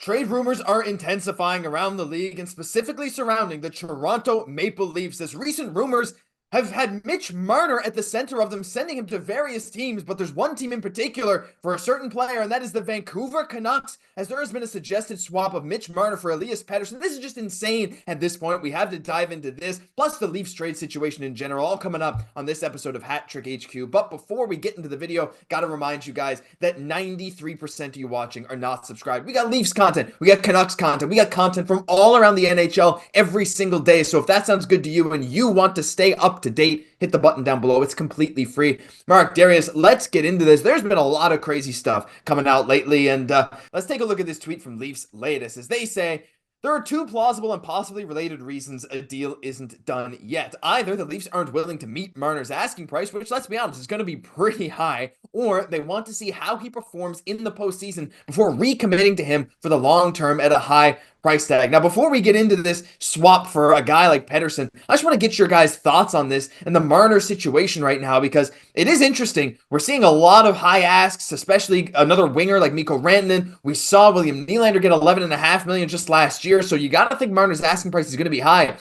Trade rumors are intensifying around the league and specifically surrounding the Toronto Maple Leafs as recent rumors have had Mitch Marner at the center of them, sending him to various teams, but there's one team in particular for a certain player, and that is the Vancouver Canucks, as there has been a suggested swap of Mitch Marner for Elias Pettersson. This is just insane at this point. We have to dive into this, plus the Leafs trade situation in general, all coming up on this episode of Hat Trick HQ. But before we get into the video, gotta remind you guys that 93% of you watching are not subscribed. We got Leafs content, we got Canucks content, we got content from all around the NHL every single day. So if that sounds good to you and you want to stay up to date, hit the button down below. It's completely free. Mark, Darius, let's get into this. There's been a lot of crazy stuff coming out lately, and let's take a look at this tweet from Leafs latest. As they say, there are two plausible and possibly related reasons a deal isn't done yet. Either the Leafs aren't willing to meet Marner's asking price, which, let's be honest, is going to be pretty high, or they want to see how he performs in the postseason before recommitting to him for the long term at a high price tag. Now, before we get into this swap for a guy like Pettersson, I just want to get your guys' thoughts on this and the Marner situation right now, because it is interesting. We're seeing a lot of high asks, especially another winger like Mikko Rantanen. We saw William Nylander get $11.5 million just last year, so you got to think Marner's asking price is going to be high.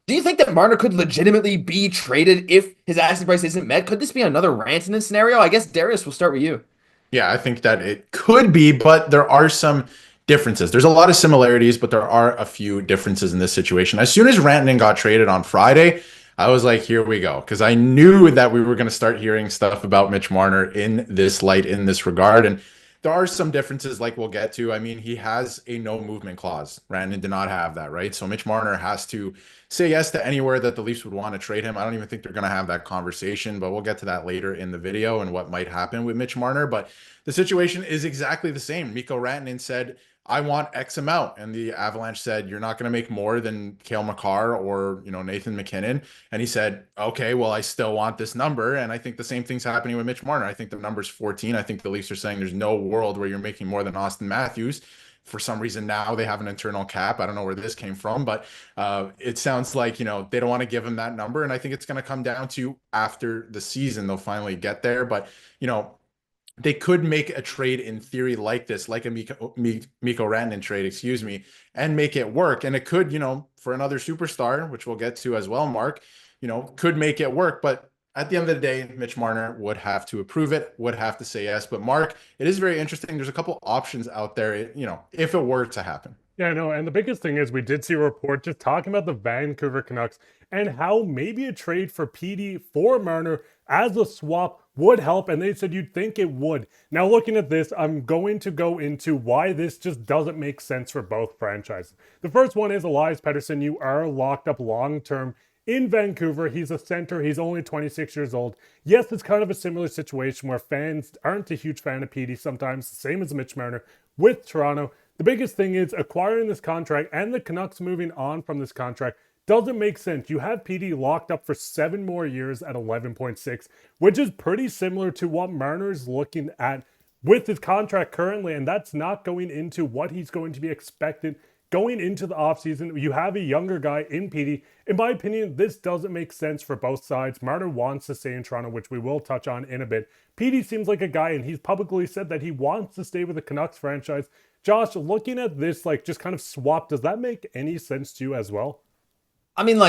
Do you think that Marner could legitimately be traded if his asking price isn't met? Could this be another Rantanen scenario? I guess, Darius, we'll start with you. Yeah, I think that it could be, but there are some differences. There's a lot of similarities, but there are a few differences in this situation. As soon as Rantanen got traded on Friday, I was like, here we go. Because I knew that we were going to start hearing stuff about Mitch Marner in this light, in this regard. And there are some differences like we'll get to. I mean, he has a no movement clause. Rantanen did not have that, right? So Mitch Marner has to say yes to anywhere that the Leafs would want to trade him. I don't even think they're going to have that conversation, but we'll get to that later in the video and what might happen with Mitch Marner. But the situation is exactly the same. Mikko Rantanen said, I want X amount. And the Avalanche said, you're not going to make more than Cale Makar or, Nathan MacKinnon. And he said, okay, well, I still want this number. And I think the same thing's happening with Mitch Marner. I think the number's 14. I think the Leafs are saying there's no world where you're making more than Austin Matthews. For some reason now they have an internal cap. I don't know where this came from, but it sounds like, they don't want to give him that number. And I think it's going to come down to after the season, they'll finally get there. But, they could make a trade in theory like this, like a Mikko Rantanen trade, excuse me, and make it work. And it could, for another superstar, which we'll get to as well, Mark, could make it work. But at the end of the day, Mitch Marner would have to approve it, would have to say yes. But Mark, it is very interesting. There's a couple options out there, if it were to happen. Yeah, no, and the biggest thing is we did see a report just talking about the Vancouver Canucks and how maybe a trade for PD for Marner as a swap would help, and they said you'd think it would. Now, looking at this, I'm going to go into why this just doesn't make sense for both franchises. The first one is Elias Pettersson. You are locked up long-term in Vancouver. He's a center. He's only 26 years old. Yes, it's kind of a similar situation where fans aren't a huge fan of PD sometimes, same as Mitch Marner with Toronto. The biggest thing is acquiring this contract and the Canucks moving on from this contract doesn't make sense. You have PD locked up for 7 more years at 11.6, which is pretty similar to what Marner's looking at with his contract currently, and that's not going into what he's going to be expected going into the offseason. You have a younger guy in PD. In my opinion, this doesn't make sense for both sides. Marner wants to stay in Toronto, which we will touch on in a bit. PD seems like a guy, and he's publicly said that he wants to stay with the Canucks franchise. Josh, looking at this, just kind of swap, does that make any sense to you as well? I mean,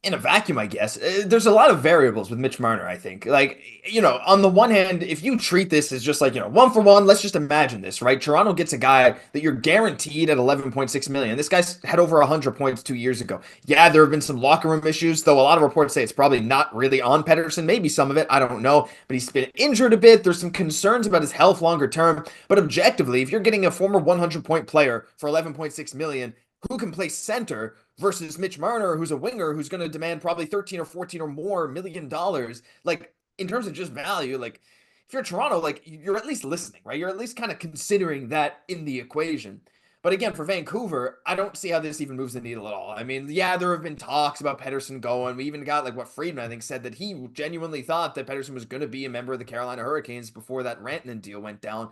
in a vacuum, I guess. There's a lot of variables with Mitch Marner, I think. On the one hand, if you treat this as just one for one, let's just imagine this, right? Toronto gets a guy that you're guaranteed at 11.6 million. This guy's had over 100 points 2 years ago. Yeah, there have been some locker room issues, though a lot of reports say it's probably not really on Pettersson. Maybe some of it, I don't know. But he's been injured a bit. There's some concerns about his health longer term. But objectively, if you're getting a former 100-point player for 11.6 million, who can play center versus Mitch Marner, who's a winger, who's going to demand probably 13 or 14 or more $1 million. In terms of just value, if you're Toronto, you're at least listening, right? You're at least kind of considering that in the equation. But again, for Vancouver, I don't see how this even moves the needle at all. I mean, yeah, there have been talks about Pettersson going. We even got what Friedman, I think, said that he genuinely thought that Pettersson was going to be a member of the Carolina Hurricanes before that Rantanen deal went down.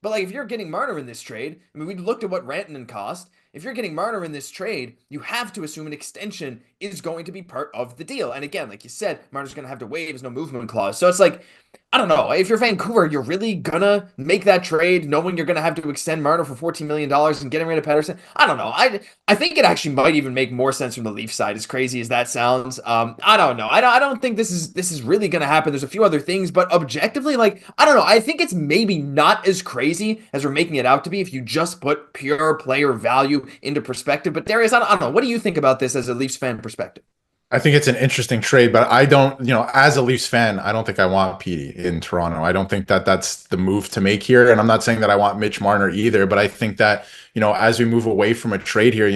But if you're getting Marner in this trade, I mean, we looked at what Rantanen cost. if you're getting Marner in this trade, you have to assume an extension is going to be part of the deal. And again, like you said, Marner's going to have to waive his no movement clause. So it's like, I don't know. If you're Vancouver, you're really gonna make that trade knowing you're gonna have to extend Marner for $14 million and getting rid of Pettersson? I don't know. I think it actually might even make more sense from the Leafs side, as crazy as that sounds. I don't know. I don't think this is really gonna happen. There's a few other things, but objectively, like, I don't know. I think it's maybe not as crazy as we're making it out to be if you just put pure player value into perspective. But Darius, I don't know. What do you think about this as a Leafs fan perspective? I think it's an interesting trade, but I don't, as a Leafs fan, I don't think I want Petey in Toronto. I don't think that that's the move to make here. And I'm not saying that I want Mitch Marner either, but I think that, as we move away from a trade here,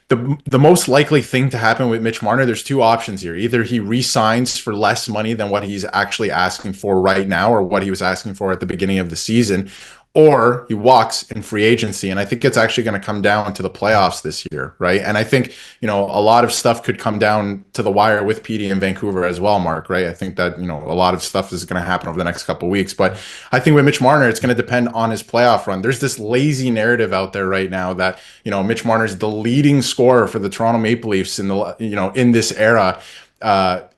the most likely thing to happen with Mitch Marner, there's two options here. Either he re-signs for less money than what he's actually asking for right now, or what he was asking for at the beginning of the season, or he walks in free agency. And I think it's actually going to come down to the playoffs this year, right? And I think, a lot of stuff could come down to the wire with PD in Vancouver as well, Mark, right? I think that, a lot of stuff is going to happen over the next couple of weeks. But I think with Mitch Marner, it's going to depend on his playoff run. There's this lazy narrative out there right now that, Mitch Marner is the leading scorer for the Toronto Maple Leafs in the, in this era,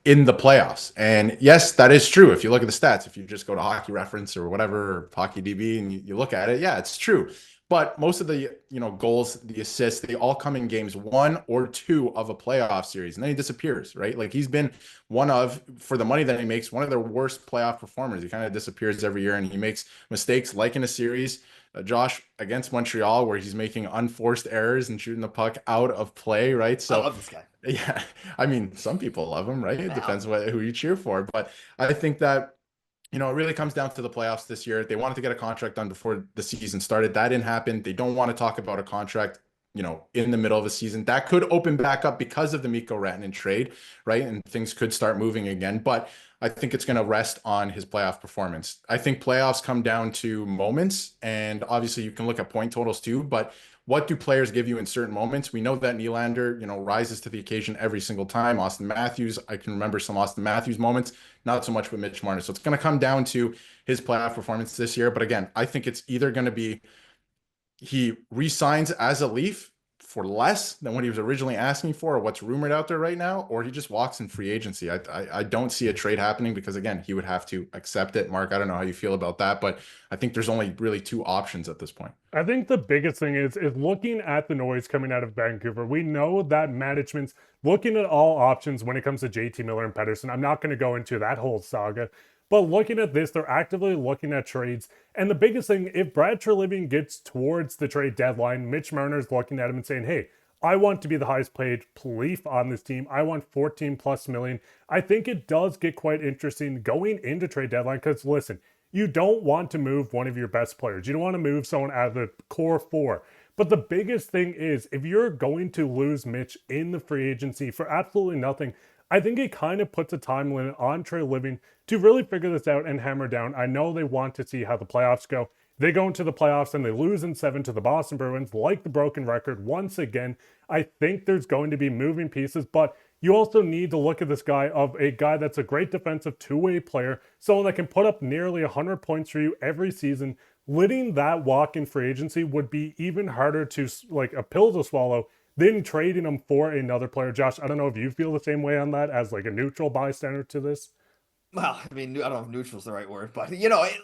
in the playoffs. And yes, that is true. If you look at the stats, if you just go to Hockey Reference or whatever, or Hockey DB, and you look at it, yeah, it's true. But most of the, goals, the assists, they all come in games 1 or 2 of a playoff series, and then he disappears, right? Like, he's been for the money that he makes, one of their worst playoff performers. He kind of disappears every year, and he makes mistakes like in a series, Josh, against Montreal, where he's making unforced errors and shooting the puck out of play, right? So I love this guy. Yeah, I mean, some people love him, right? It depends who you cheer for. But I think that, it really comes down to the playoffs this year. They wanted to get a contract done before the season started. That didn't happen. They don't want to talk about a contract, in the middle of a season. That could open back up because of the Mikko Rantanen trade, right? And things could start moving again. But I think it's going to rest on his playoff performance. I think playoffs come down to moments, and obviously you can look at point totals too, but what do players give you in certain moments? We know that Nylander, rises to the occasion every single time. Austin Matthews, I can remember some Austin Matthews moments, not so much with Mitch Marner. So it's going to come down to his playoff performance this year. But again, I think it's either going to be he re-signs as a Leaf for less than what he was originally asking for, or what's rumored out there right now, or he just walks in free agency. I don't see a trade happening because, again, he would have to accept it. Mark, I don't know how you feel about that, but I think there's only really 2 options at this point. I think the biggest thing is looking at the noise coming out of Vancouver. We know that management's looking at all options when it comes to JT Miller and Pettersson. I'm not going to go into that whole saga, but looking at this, they're actively looking at trades. And the biggest thing, if Brad Treliving gets towards the trade deadline, Mitch Marner's looking at him and saying, hey, I want to be the highest paid Leaf on this team. I want 14 plus million. I think it does get quite interesting going into trade deadline because, listen, you don't want to move one of your best players. You don't want to move someone out of the core 4. But the biggest thing is, if you're going to lose Mitch in the free agency for absolutely nothing, I think it kind of puts a time limit on Treliving to really figure this out and hammer down. I know they want to see how the playoffs go. They go into the playoffs and they lose in 7 to the Boston Bruins, like the broken record once again. I think there's going to be moving pieces, but you also need to look at this guy of a guy that's a great defensive two-way player, someone that can put up nearly 100 points for you every season. Letting that walk in free agency would be even harder to, like, a pill to swallow than trading him for another player. Josh, I don't know if you feel the same way on that as like a neutral bystander to this. Well, I mean, I don't know if neutral's the right word, but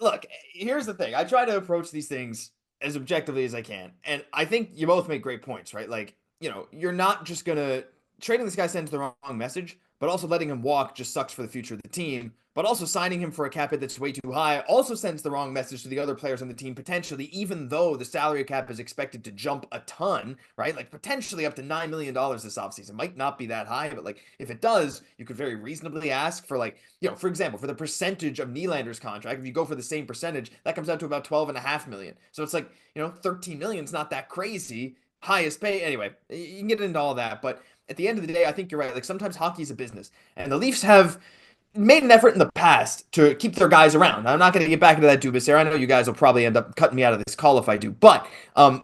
look, here's the thing. I try to approach these things as objectively as I can. And I think you both make great points, right? Like, you're not just going to trading this guy sends the wrong message, but also letting him walk just sucks for the future of the team. But also signing him for a cap hit that's way too high also sends the wrong message to the other players on the team, potentially, even though the salary cap is expected to jump a ton, right? Like potentially up to $9 million this offseason. Might not be that high, but like if it does, you could very reasonably ask for like, for example, for the percentage of Nylander's contract, if you go for the same percentage, that comes out to about $12.5 million. So it's like, 13 million is not that crazy. Highest pay. Anyway, you can get into all that, but at the end of the day, I think you're right. Like sometimes hockey is a business, and the Leafs have made an effort in the past to keep their guys around. I'm not going to get back into that Dubas here. I know you guys will probably end up cutting me out of this call if I do, but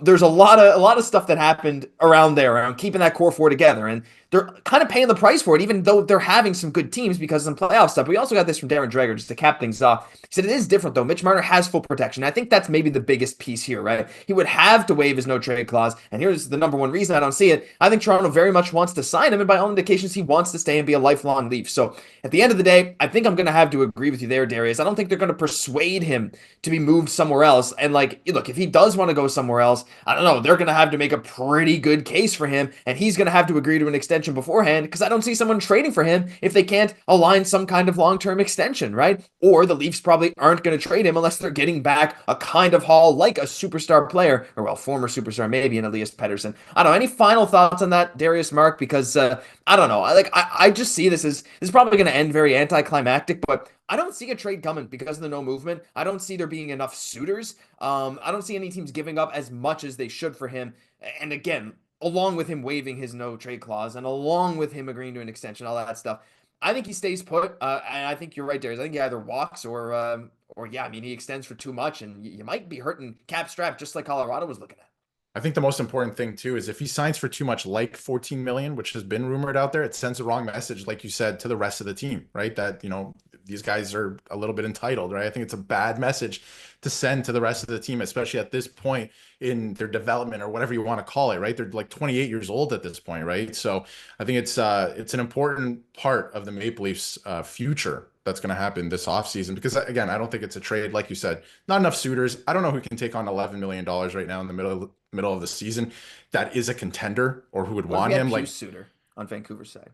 there's a lot of stuff that happened around keeping that core 4 together. And they're kind of paying the price for it, even though they're having some good teams because of some playoff stuff. But we also got this from Darren Dreger just to cap things off. He said it is different though. Mitch Marner has full protection. I think that's maybe the biggest piece here, right? He would have to waive his no trade clause, and here's the number one reason I don't see it. I think Toronto very much wants to sign him, and by all indications, he wants to stay and be a lifelong Leaf. So at the end of the day, I think I'm going to have to agree with you there, Darius. I don't think they're going to persuade him to be moved somewhere else. And like, look, if he does want to go somewhere else, I don't know, they're going to have to make a pretty good case for him, and he's going to have to agree to an extension beforehand because I don't see someone trading for him if they can't align some kind of long-term extension, right? Or the Leafs probably aren't going to trade him unless they're getting back a kind of haul like a superstar player, or well, former superstar maybe, in Elias Pettersson. I don't know. Any final thoughts on that, Darius, Mark? Because I don't know. I just see this is probably going to end very anticlimactic, but I don't see a trade coming because of the no movement. I don't see there being enough suitors. I don't see any teams giving up as much as they should for him. And again, along with him waiving his no trade clause and along with him agreeing to an extension, all that stuff, I think he stays put. And I think you're right, Darius. I think he either walks or yeah, I mean, he extends for too much, and you might be hurting cap strap just like Colorado was looking at. I think the most important thing too is if he signs for too much, like 14 million, which has been rumored out there, it sends the wrong message, like you said, to the rest of the team, right? That, you know, these guys are a little bit entitled, right? I think it's a bad message to send to the rest of the team, especially at this point in their development or whatever you want to call it, right? They're like 28 years old at this point, right? So I think it's an important part of the Maple Leafs future that's going to happen this offseason because again, I don't think it's a trade. Like you said, not enough suitors. I don't know who can take on $11 million right now in the middle of the season that is a contender or who would want him. Like suitor on Vancouver's side.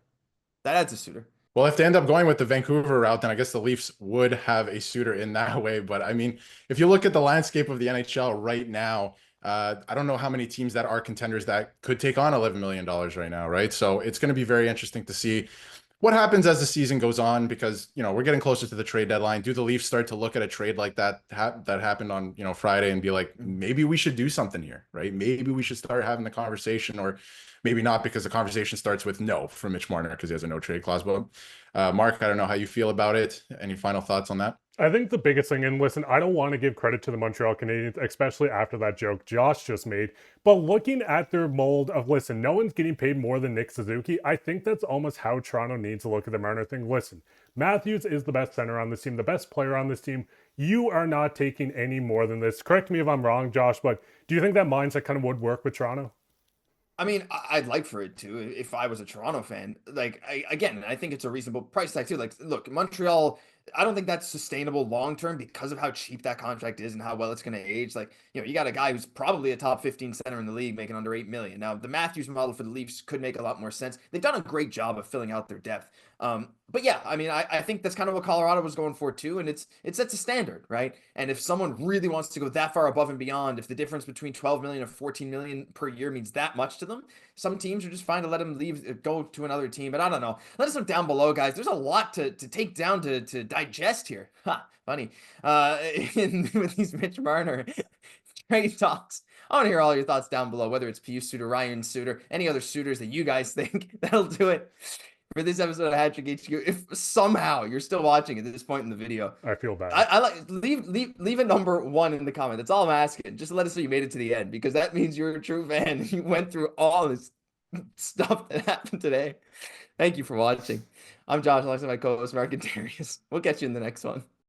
That adds a suitor. Well, if they end up going with the Vancouver route, then I guess the Leafs would have a suitor in that way. But I mean, if you look at the landscape of the NHL right now, I don't know how many teams that are contenders that could take on $11 million right now, right? So it's going to be very interesting to see what happens as the season goes on because, you know, we're getting closer to the trade deadline. Do the Leafs start to look at a trade like that that happened on, you know, Friday and be like, maybe we should do something here, right? Maybe we should start having the conversation, or maybe not because the conversation starts with no from Mitch Marner because he has a no trade clause. But Mark, I don't know how you feel about it. Any final thoughts on that? I think the biggest thing, and listen, I don't want to give credit to the Montreal Canadiens, especially after that joke Josh just made, but looking at their mold of, listen, no one's getting paid more than Nick Suzuki, I think that's almost how Toronto needs to look at the Marner thing. Listen, Matthews is the best center on this team, the best player on this team. You are not taking any more than this. Correct me if I'm wrong, Josh, but do you think that mindset kind of would work with Toronto? I mean, I'd like for it to if I was a Toronto fan. Like, again, I think it's a reasonable price tag too. Like, look, Montreal, I don't think that's sustainable long term because of how cheap that contract is and how well it's going to age. Like, you know, you got a guy who's probably a top 15 center in the league making under 8 million. Now, the Matthews model for the Leafs could make a lot more sense. They've done a great job of filling out their depth. But yeah, I mean, I think that's kind of what Colorado was going for too, and it sets a standard, right? And if someone really wants to go that far above and beyond, if the difference between 12 million and 14 million per year means that much to them, some teams are just fine to let him leave, go to another team. But I don't know. Let us know down below, guys. There's a lot to take down to digest here. Ha, funny. With these Mitch Marner trade talks. I want to hear all your thoughts down below, whether it's Pius Suter, Ryan Suter, any other suitors that you guys think that'll do it for this episode of Hat Trick HQ. If somehow you're still watching at this point in the video, I feel bad. I like leave a number 1 in the comment. That's all I'm asking. Just let us know you made it to the end because that means you're a true fan. You went through all this stuff that happened today. Thank you for watching. I'm Josh, alongside my co-host Mark and Darius. We'll catch you in the next one.